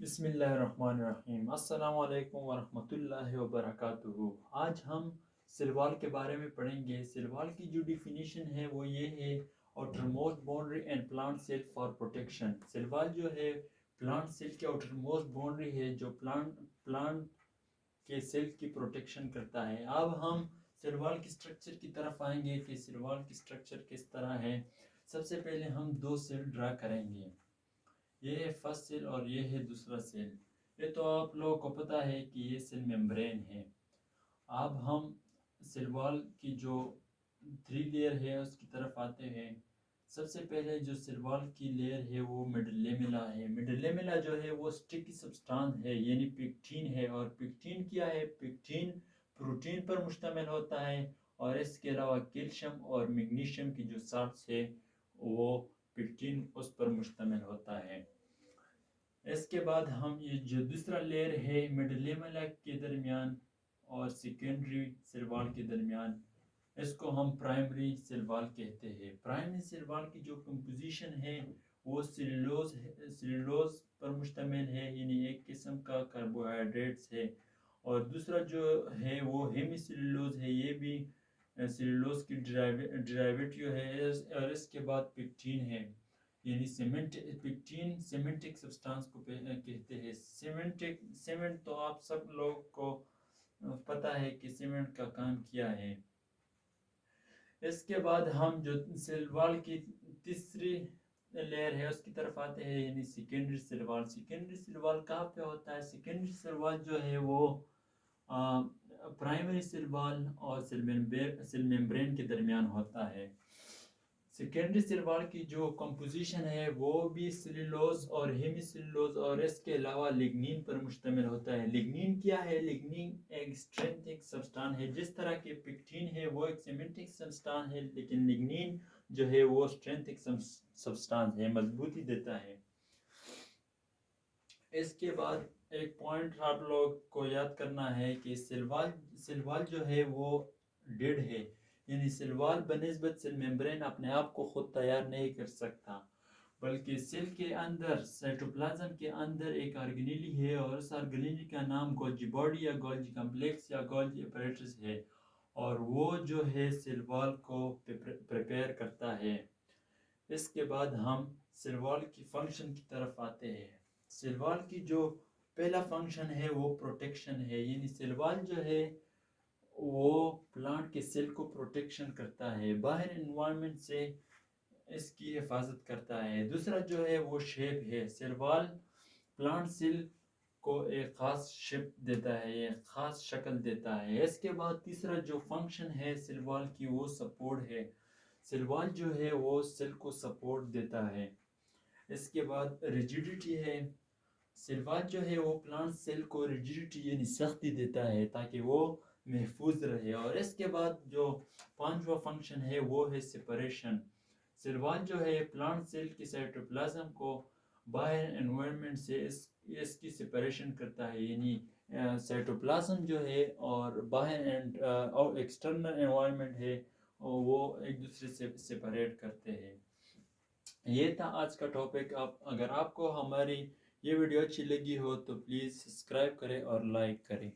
بسم اللہ الرحمن الرحیم۔ السلام علیکم ورحمۃ اللہ وبرکاتہ۔ آج ہم سیل وال کے بارے میں پڑھیں گے۔ سیل وال کی جو ڈیفینیشن ہے وہ یہ ہے: outermost boundary and plant cell for protection. Cell wall جو ہے پلانٹ سیل کی آؤٹر موسٹ باؤنڈری ہے جو پلانٹ کے سیل کی پروٹیکشن کرتا ہے۔ اب ہم سیل وال کی اسٹرکچر کی طرف آئیں گے کہ سیل وال کی اسٹرکچر کس طرح ہے۔ سب سے پہلے ہم دو سیل ڈرا کریں گے، یہ ہے فرسٹ سیل اور یہ ہے دوسرا سیل۔ یہ تو آپ لوگوں کو پتہ ہے کہ یہ سیل ممبرین ہے۔ اب ہم سیل وال کی جو 3 لیئر ہے اس کی طرف آتے ہیں۔ سب سے پہلے جو سیل وال کی لیئر ہے وہ مڈل لیملا ہے۔ مڈل لیملا جو ہے وہ سٹکی سبسٹانس ہے، یعنی پیکٹین ہے۔ اور پیکٹین کیا ہے؟ پیکٹین پروٹین پر مشتمل ہوتا ہے، اور اس کے علاوہ کیلشیم اور میگنیشیم کی جو سالٹس ہے وہ پیکٹین اس پر مشتمل ہوتا ہے۔ اس کے بعد ہم یہ جو دوسرا لیئر ہے مڈل لیملا کے درمیان اور سیکنڈری سیل وال کے درمیان، اس کو ہم پرائمری سیل وال کہتے ہیں۔ پرائمری سیل وال کی جو کمپوزیشن ہے وہ سیلولوز پر مشتمل ہے، یعنی ایک قسم کا کاربوہائیڈریٹس ہے، اور دوسرا جو ہے وہ ہیمی سیلولوز ہے، یہ بھی سیلولوز کی ڈرائیویٹیو ہے، اور اس کے بعد پیکٹین ہے، یعنی پیکٹین سیمنٹک سبسٹانس کو کہتے ہیں۔ سیمنٹ تو آپ سب لوگ کو پتہ ہے کہ سیمنٹ کا کام کیا ہے۔ اس کے بعد ہم جو سیل وال کی تیسری لیئر ہے اس کی طرف آتے ہیں، یعنی سیکنڈری سیل وال۔ سیکنڈری سیل وال کہاں پہ ہوتا ہے؟ سیکنڈری سیل وال جو ہے وہ پرائمری سیل وال اور سیل ممبرین کے درمیان ہوتا ہے۔ سیکنڈری سیل وال کی جو کمپوزیشن ہے وہ بھی سیلولوز اور ہیمی سیلولوز اور اس کے علاوہ لگنین پر مشتمل ہوتا ہے۔ لگنین کیا ہے؟ لگنین ایک سٹرینتھنگ سبسٹان ہے۔ جس طرح کے پیکٹین ہے وہ ایک سیمنٹک سبسٹان ہے، لیکن لگنین جو ہے وہ سٹرینتھنگ سبسٹان ہے، مضبوطی دیتا ہے۔ اس کے بعد ایک پوائنٹ آپ لوگ کو یاد کرنا ہے کہ سیل وال جو ہے وہ ڈیڈ ہے، یعنی سیل وال بنسبت سیل ممبرین اپنے آپ کو خود تیار نہیں کر سکتا، بلکہ سیل کے اندر سائٹوپلازم کے اندر ایک آرگنیلی ہے، اور اس آرگنیلی کا نام گولجی باڈی یا گولجی کمپلیکس یا گولجی اپریٹس ہے، اور وہ جو ہے سیل وال کو پریپیئر کرتا ہے۔ اس کے بعد ہم سیل وال کی فنکشن کی طرف آتے ہیں۔ سیل وال کی جو پہلا فنکشن ہے وہ پروٹیکشن ہے، یعنی سیل وال جو ہے وہ پلانٹ کے سیل کو پروٹیکشن کرتا ہے، باہر انوائرمنٹ سے اس کی حفاظت کرتا ہے۔ دوسرا جو ہے وہ شیپ ہے۔ سیل وال پلانٹ سیل کو ایک خاص شیپ دیتا ہے، ایک خاص شکل دیتا ہے۔ اس کے بعد تیسرا جو فنکشن ہے سیل وال کی وہ سپورٹ ہے۔ سیل وال جو ہے وہ سیل کو سپورٹ دیتا ہے۔ اس کے بعد ریجیڈیٹی ہے۔ سیل وال جو ہے وہ پلانٹ سیل کو ریجیڈیٹی یعنی سختی دیتا ہے تاکہ وہ محفوظ رہے۔ اور اس کے بعد جو پانچواں فنکشن ہے وہ ہے سپریشن۔ سیل وال جو ہے پلانٹ سیل کی سائٹوپلازم کو باہر انوائرمنٹ سے اس کی سپریشن کرتا ہے، یعنی سائٹوپلازم جو ہے اور باہر ایکسٹرنل انوائرمنٹ ہے وہ ایک دوسرے سے سپریٹ کرتے ہیں۔ یہ تھا آج کا ٹاپک۔ اگر آپ کو ہماری یہ ویڈیو اچھی لگی ہو تو پلیز سبسکرائب کریں اور لائک کریں۔